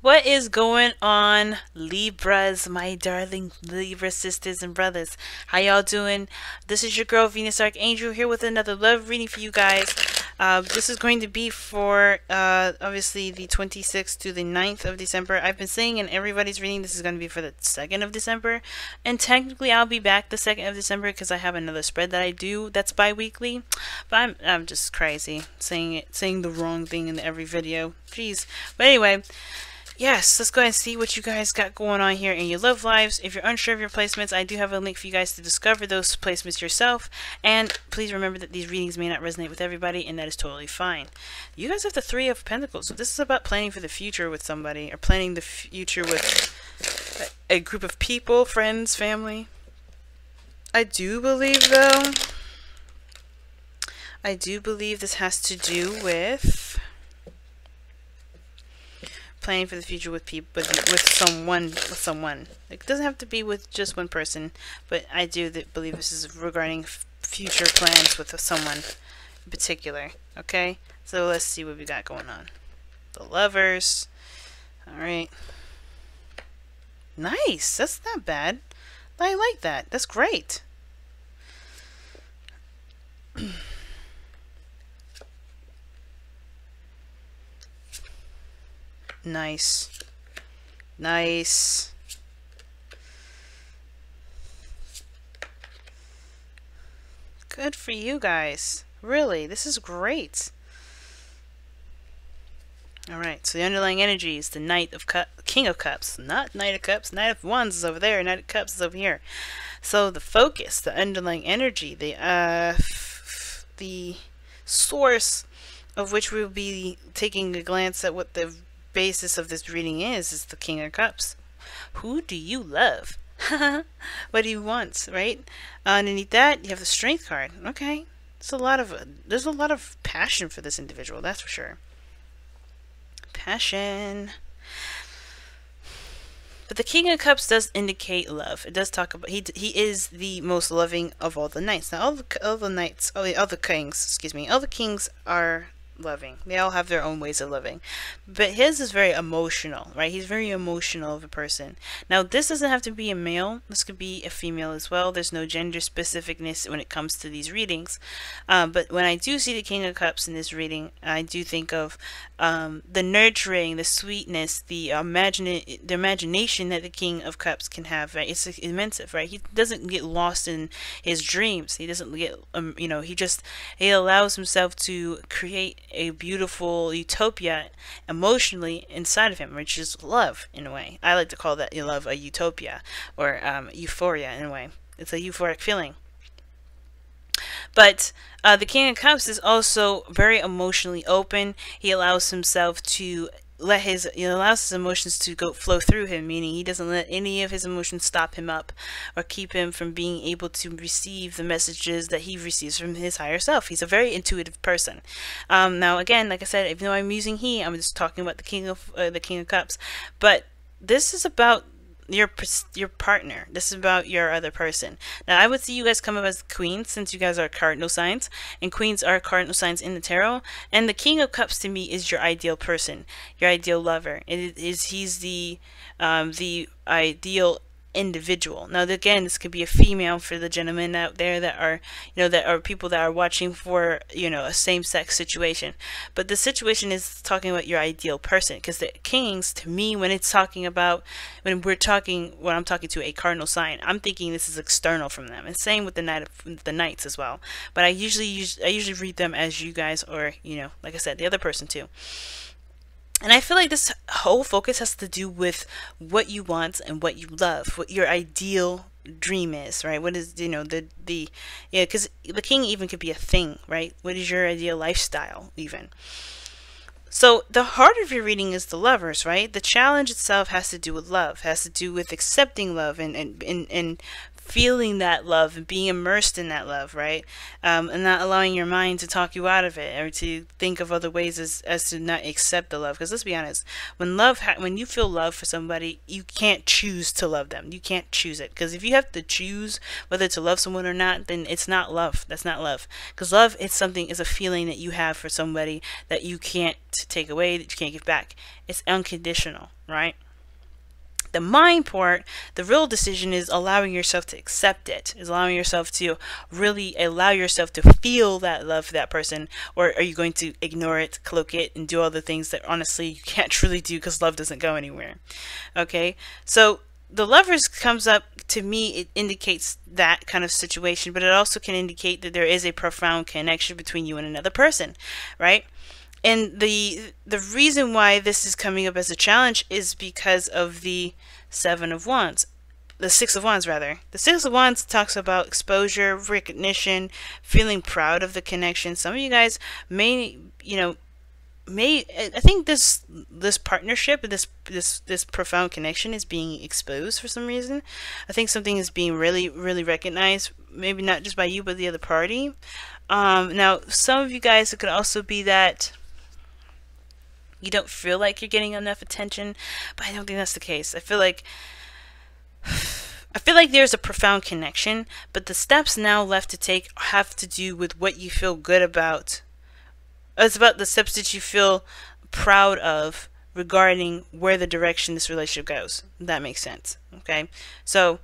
What is going on, Libras, my darling Libra sisters and brothers? How y'all doing? This is your girl Venus Archangel here with another love reading for you guys. This is going to be for obviously the 26th to the 9th of December. I've been saying in everybody's reading this is going to be for the 2nd of December, and technically I'll be back the 2nd of December because I have another spread that I do that's bi-weekly. But I'm just crazy saying the wrong thing in every video. Jeez. But anyway. Yes, let's go ahead and see what you guys got going on here in your love lives. If you're unsure of your placements, I do have a link for you guys to discover those placements yourself. And please remember that these readings may not resonate with everybody, and that is totally fine. You guys have the Three of Pentacles, so this is about planning for the future with somebody, or planning the future with a group of people, friends, family. I do believe, though, this has to do with planning for the future with people, with someone. It doesn't have to be with just one person, but I do believe this is regarding future plans with someone in particular. Okay, so let's see what we got going on. The Lovers. All right, nice. That's not bad. I like that. That's great. Nice. Nice. Good for you guys. Really, this is great. Alright, so the underlying energy is the Knight of Cups, King of Cups, not Knight of Cups. Knight of Wands is over there, Knight of Cups is over here. So the focus, the underlying energy, the source of which we'll be taking a glance at what the basis of this reading is the King of Cups. Who do you love? What do you want, right? Underneath that, you have the Strength card. Okay, there's a lot of passion for this individual, that's for sure. Passion. But the King of Cups does indicate love. It does talk about he is the most loving of all the knights. Now all the knights, all the kings, excuse me, all the kings are loving. They all have their own ways of loving, but his is very emotional, right? He's very emotional of a person. Now this doesn't have to be a male, this could be a female as well. There's no gender specificness when it comes to these readings, but when I do see the King of Cups in this reading, I do think of the nurturing, the sweetness, the imagination that the King of Cups can have, right? It's immense, right? He doesn't get lost in his dreams. He doesn't get you know, he allows himself to create a beautiful utopia emotionally inside of him, which is love in a way. I like to call that love a utopia, or euphoria in a way. It's a euphoric feeling. But the King of Cups is also very emotionally open. He allows himself to he allows his emotions to flow through him, meaning he doesn't let any of his emotions stop him up or keep him from being able to receive the messages that he receives from his higher self. He's a very intuitive person. Now again, like I said, even though I'm using he, I'm just talking about the King of Cups, but this is about your partner. This is about your other person. Now I would see you guys come up as queens, since you guys are cardinal signs, and queens are cardinal signs in the tarot, and the King of Cups to me is your ideal person, your ideal lover. He's the ideal individual. Now again, this could be a female for the gentlemen out there that are, you know, that are people that are watching for, you know, a same-sex situation. But the situation is talking about your ideal person, because the kings, to me, when I'm talking to a cardinal sign, I'm thinking this is external from them, and same with the knights as well. But I usually read them as you guys, or, you know, like I said, the other person too. And I feel like this whole focus has to do with what you want and what you love, what your ideal dream is, right? What is, you know, yeah, because the king even could be a thing, right? What is your ideal lifestyle even? So the heart of your reading is the Lovers, right? The challenge itself has to do with love, has to do with accepting love and feeling that love and being immersed in that love, right? And not allowing your mind to talk you out of it, or to think of other ways as to not accept the love. Because let's be honest, when when you feel love for somebody, you can't choose to love them. You can't choose it. Because if you have to choose whether to love someone or not, then it's not love. That's not love. Because love is a feeling that you have for somebody that you can't take away, that you can't give back. It's unconditional, right? The mind part, the real decision is allowing yourself to accept it, is allowing yourself to really allow yourself to feel that love for that person, or are you going to ignore it, cloak it, and do all the things that honestly you can't truly do because love doesn't go anywhere. Okay, so the Lovers comes up, to me, it indicates that kind of situation, but it also can indicate that there is a profound connection between you and another person, right? And the reason why this is coming up as a challenge is because of the Seven of Wands. The Six of Wands, rather. The Six of Wands talks about exposure, recognition, feeling proud of the connection. Some of you guys may, I think this partnership, this profound connection is being exposed for some reason. I think something is being really, really recognized, maybe not just by you, but the other party. Now, some of you guys, it could also be that you don't feel like you're getting enough attention, but I don't think that's the case. I feel like there's a profound connection, but the steps now left to take have to do with what you feel good about. It's about the steps that you feel proud of regarding where the direction this relationship goes. That makes sense. Okay, so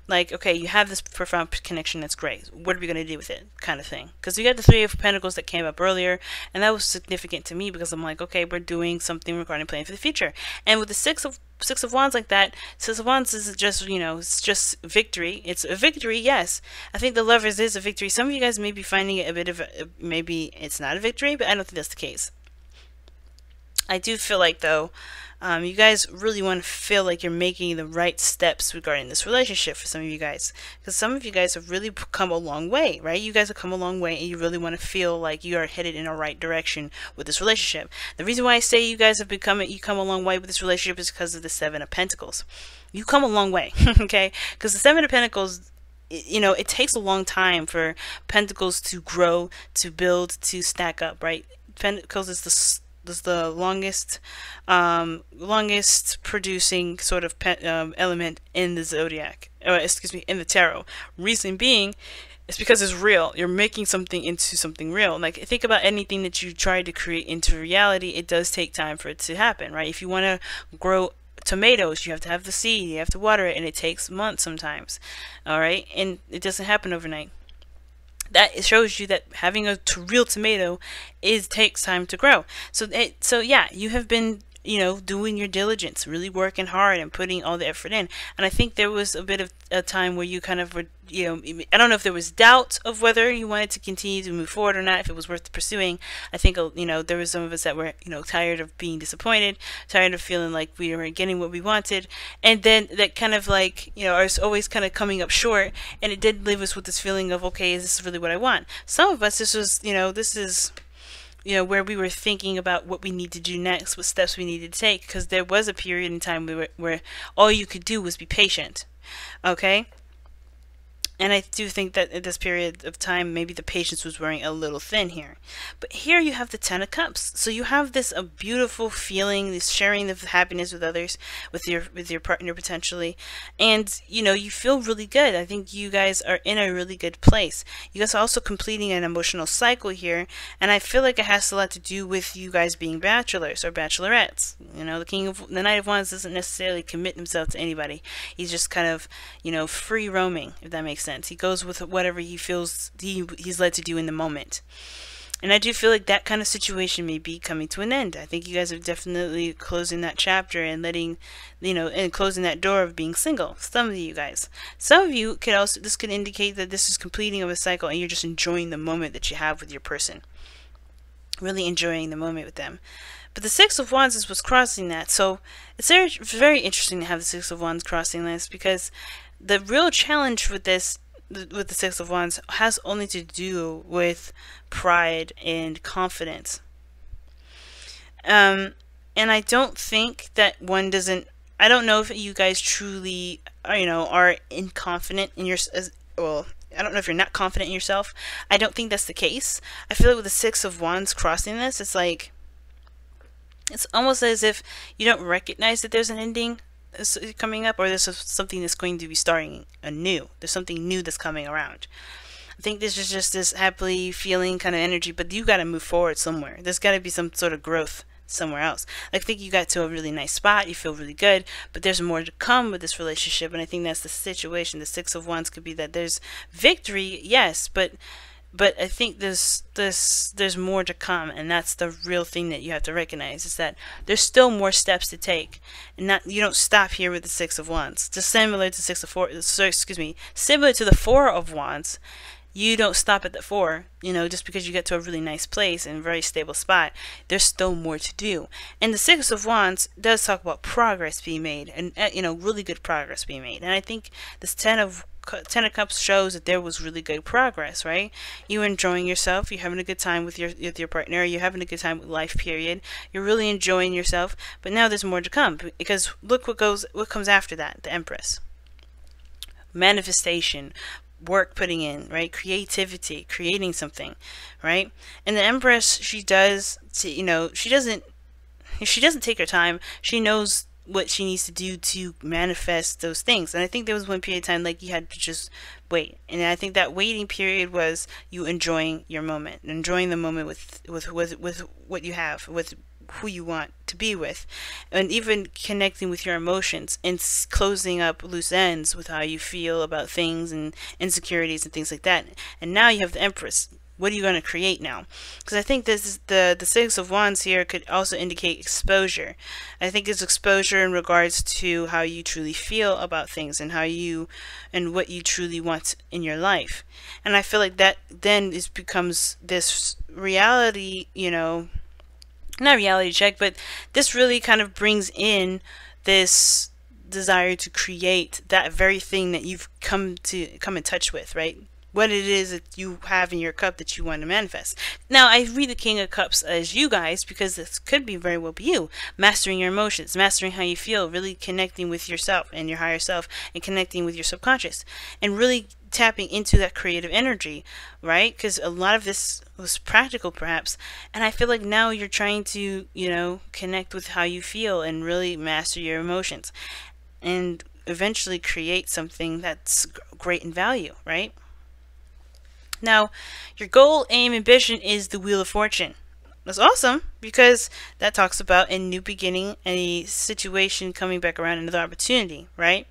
like, okay, you have this profound connection, that's great. What are we going to do with it? Kind of thing. Because we got the Three of Pentacles that came up earlier, and that was significant to me because I'm like, okay, we're doing something regarding planning for the future. And with the Six of Wands like that, Six of Wands is just, it's just victory. It's a victory, yes. I think the Lovers is a victory. Some of you guys may be finding it a bit of maybe it's not a victory, but I don't think that's the case. I do feel like, though, you guys really want to feel like you're making the right steps regarding this relationship for some of you guys. Because some of you guys have really come a long way, right? You guys have come a long way, and you really want to feel like you are headed in a right direction with this relationship. The reason why I say you guys have you come a long way with this relationship is because of the Seven of Pentacles. You come a long way, okay? Because the Seven of Pentacles, it takes a long time for Pentacles to grow, to build, to stack up, right? Pentacles is the longest producing sort of element in the zodiac, in the tarot. Reason being, it's because it's real. You're making something into something real. Like, think about anything that you try to create into reality. It does take time for it to happen, right? If you want to grow tomatoes, you have to have the seed, you have to water it, and it takes months sometimes. All right, and it doesn't happen overnight. That shows you that having a real tomato takes time to grow. So yeah, you have been, doing your diligence, really working hard and putting all the effort in. And I think there was a bit of a time where you kind of were, I don't know if there was doubt of whether you wanted to continue to move forward or not, if it was worth pursuing. I think, there was some of us that were, tired of being disappointed, tired of feeling like we were getting what we wanted. And then that kind of like, are always kind of coming up short. And it did leave us with this feeling of, okay, is this really what I want? Some of us, this was, this is, where we were thinking about what we need to do next, what steps we needed to take, because there was a period in time where all you could do was be patient. Okay? And I do think that at this period of time, maybe the patience was wearing a little thin here. But here you have the Ten of Cups. So you have this a beautiful feeling, this sharing of happiness with others, with your partner potentially. And, you feel really good. I think you guys are in a really good place. You guys are also completing an emotional cycle here. And I feel like it has a lot to do with you guys being bachelors or bachelorettes. The Knight of Wands doesn't necessarily commit himself to anybody. He's just kind of, free roaming, if that makes sense. He goes with whatever he feels he's led to do in the moment. And I do feel like that kind of situation may be coming to an end. I think you guys are definitely closing that chapter and letting, and closing that door of being single. Some of you guys. Some of you could also, this could indicate that this is completing of a cycle and you're just enjoying the moment that you have with your person. Really enjoying the moment with them. But the Six of Wands is what's crossing that. So it's very, very interesting to have the Six of Wands crossing this, because the real challenge with this, with the Six of Wands, has only to do with pride and confidence. And I don't think that one doesn't I don't know if you guys truly are, are confident in your, well, I don't know if you're not confident in yourself. I don't think that's the case. I feel like with the Six of Wands crossing this, it's like, it's almost as if you don't recognize that there's an ending coming up, or there's something that's going to be starting anew. There's something new that's coming around. I think this is just this happily feeling kind of energy, but you got to move forward somewhere. There's got to be some sort of growth somewhere else. I think you got to a really nice spot, you feel really good, but there's more to come with this relationship, and I think that's the situation. The Six of Wands could be that there's victory, yes, but I think there's more to come, and that's the real thing that you have to recognize, is that there's still more steps to take, and you don't stop here with the Six of Wands. Just similar to similar to the Four of Wands. You don't stop at the 4, just because you get to a really nice place and a very stable spot. There's still more to do. And the Six of Wands does talk about progress being made, and really good progress being made. And I think this Ten of Cups shows that there was really good progress, right? You're enjoying yourself, you're having a good time with your partner, you're having a good time with life, period. You're really enjoying yourself, but now there's more to come, because look what comes after that, the Empress. Manifestation, work putting in, right? Creativity, creating something, right? And the Empress, she doesn't take her time. She knows what she needs to do to manifest those things. And I think there was one period of time like you had to just wait. And I think that waiting period was you enjoying your moment, enjoying the moment with what you have, with who you want to be with, and even connecting with your emotions and closing up loose ends with how you feel about things and insecurities and things like that. And now you have the Empress. What are you going to create now? Because I think this is the Six of Wands here could also indicate exposure. I think it's exposure in regards to how you truly feel about things, and what you truly want in your life. And I feel like that then becomes this reality, not reality check, but this really kind of brings in this desire to create that very thing that you've come in touch with, right? What it is that you have in your cup that you want to manifest. Now, I read the King of Cups as you guys, because this could be very well be you. Mastering your emotions, mastering how you feel, really connecting with yourself and your higher self, and connecting with your subconscious, and really tapping into that creative energy, right? Because a lot of this was practical, perhaps, and I feel like now you're trying to, connect with how you feel and really master your emotions, and eventually create something that's great in value, right? Now, your goal, aim, ambition is the Wheel of Fortune. That's awesome, because that talks about a new beginning, a situation coming back around, another opportunity, right?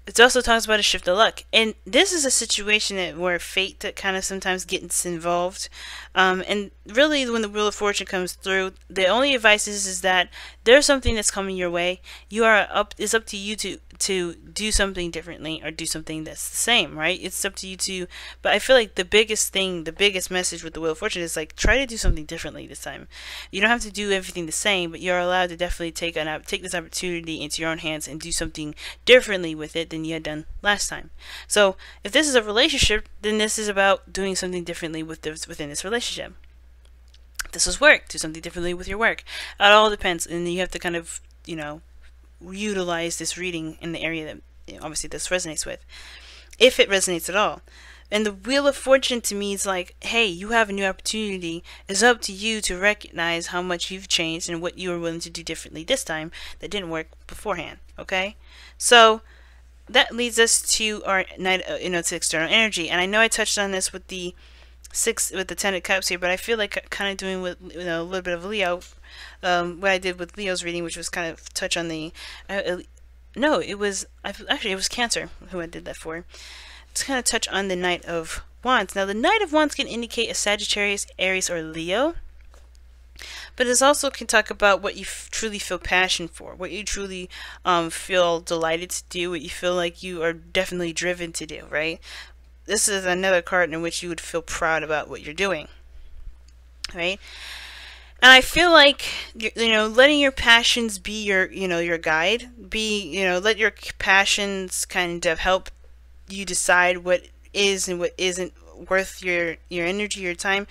It also talks about a shift of luck, and this is a situation where fate that kind of sometimes gets involved, and really when the Wheel of Fortune comes through, the only advice is that there's something that's coming your way. It's up to you to do something differently, or do something that's the same, right? It's up to you but I feel like the biggest message with the Wheel of Fortune is like, try to do something differently this time. You don't have to do everything the same, but you're allowed to definitely take this opportunity into your own hands and do something differently with it than you had done last time. So if this is a relationship, then this is about doing something differently within this relationship. If this is work, do something differently with your work. It all depends, and you have to kind of utilize this reading in the area that obviously this resonates with, if it resonates at all. And the Wheel of Fortune to me is like, hey, you have a new opportunity. It's up to you to recognize how much you've changed and what you are willing to do differently this time that didn't work beforehand. Okay, so that leads us to our night, to external energy. And I know I touched on this with the Ten of Cups here, but I feel like kind of doing with a little bit of Leo, what I did with Leo's reading, which was kind of touch on the it was Cancer who I did that for. Just kind of touch on the Knight of Wands. Now, the Knight of Wands can indicate a Sagittarius, Aries, or Leo, but it also can talk about what you truly feel passion for, what you truly feel delighted to do, what you feel like you are definitely driven to do, right? This is another card in which you would feel proud about what you're doing, right? And I feel like, letting your passions be your guide, let your passions kind of help you decide what is and what isn't worth your energy, your time.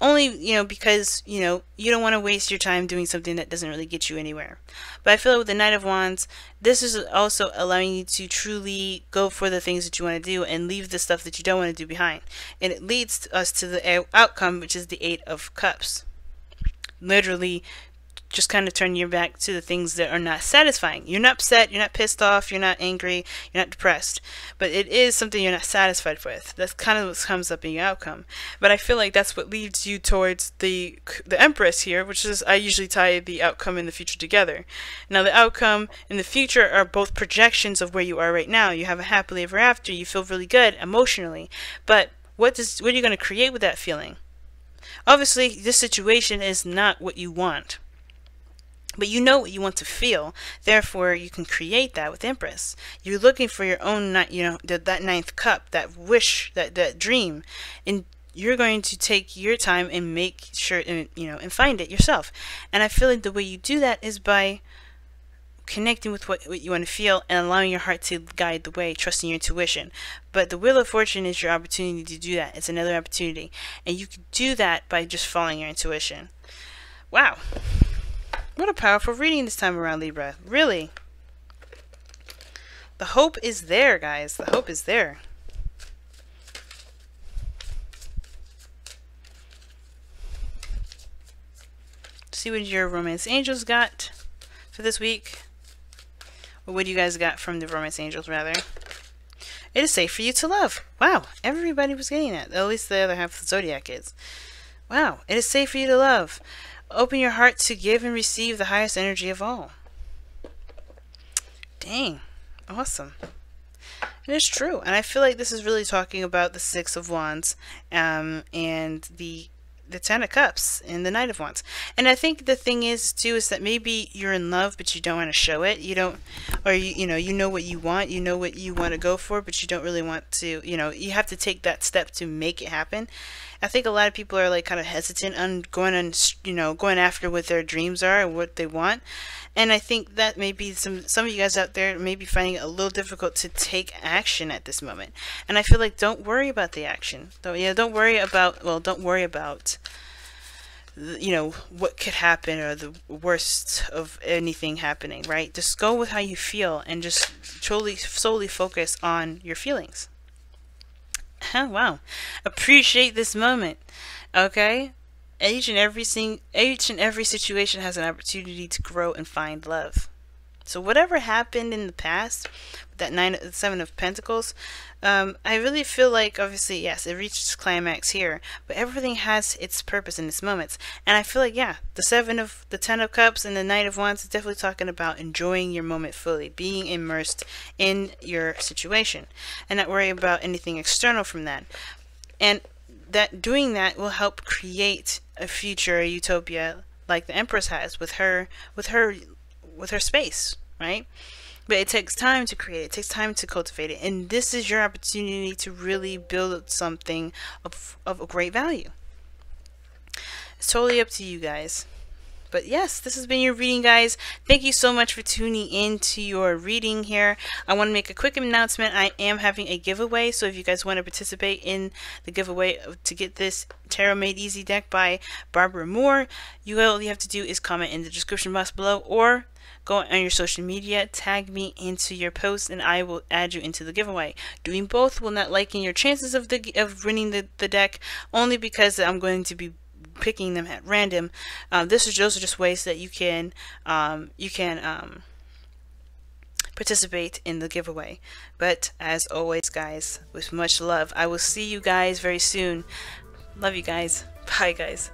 only, because, you don't want to waste your time doing something that doesn't really get you anywhere. But I feel like with the Knight of Wands, this is also allowing you to truly go for the things that you want to do and leave the stuff that you don't want to do behind. And it leads us to the outcome, which is the Eight of Cups. Literally, just kind of turn your back to the things that are not satisfying. You're not upset, you're not pissed off, you're not angry, you're not depressed, but it is something you're not satisfied with. That's kind of what comes up in your outcome. But I feel like that's what leads you towards the Empress here, which is, I usually tie the outcome and the future together. Now the outcome and the future are both projections of where you are right now. You have a happily ever after, you feel really good emotionally, but what are you going to create with that feeling? Obviously, this situation is not what you want. But you know what you want to feel, therefore you can create that with Empress. You're looking for your own, that ninth cup, that wish, that dream, and you're going to take your time and make sure, and find it yourself. And I feel like the way you do that is by connecting with what you want to feel and allowing your heart to guide the way, trusting your intuition. But the Wheel of Fortune is your opportunity to do that. It's another opportunity, and you can do that by just following your intuition. Wow. What a powerful reading this time around, Libra. Really. The hope is there, guys. The hope is there. See what your romance angels got for this week. Or what you guys got from the romance angels, rather. It is safe for you to love. Wow. Everybody was getting that. At least the other half of the zodiac is. Wow. It is safe for you to love. Open your heart to give and receive the highest energy of all. Dang. Awesome. It is true. And I feel like this is really talking about the Six of Wands and the Ten of Cups and the Knight of Wands. And I think the thing is, too, is that maybe you're in love, but you don't want to show it. You don't, or you know what you want. You know what you want to go for, but you don't really want to, you have to take that step to make it happen. I think a lot of people are like kind of hesitant on going after what their dreams are and what they want. And I think that maybe some of you guys out there may be finding it a little difficult to take action at this moment. And I feel like don't worry about the action. Don't worry about what could happen or the worst of anything happening, right? Just go with how you feel and just solely focus on your feelings. Oh, wow. Appreciate this moment. Okay? Each and every situation has an opportunity to grow and find love. So whatever happened in the past, that Seven of Pentacles, I really feel like, obviously, yes, it reached its climax here, but everything has its purpose in its moments. And I feel like, yeah, the Ten of Cups and the Knight of Wands is definitely talking about enjoying your moment fully, being immersed in your situation, and not worry about anything external from that. And that doing that will help create a future, a utopia, like the Empress has with her space, right? But it takes time to create it. It takes time to cultivate it. And this is your opportunity to really build something of a great value. It's totally up to you guys. But yes, this has been your reading, guys. Thank you so much for tuning in to your reading here. I want to make a quick announcement. I am having a giveaway. So if you guys want to participate in the giveaway to get this Tarot Made Easy deck by Barbara Moore, all you have to do is comment in the description box below or go on your social media, tag me into your post, and I will add you into the giveaway. Doing both will not lighten your chances of winning the deck, only because I'm going to be picking them at random. Those are just ways that you can participate in the giveaway. But as always, guys, with much love, I will see you guys very soon. Love you guys. Bye, guys.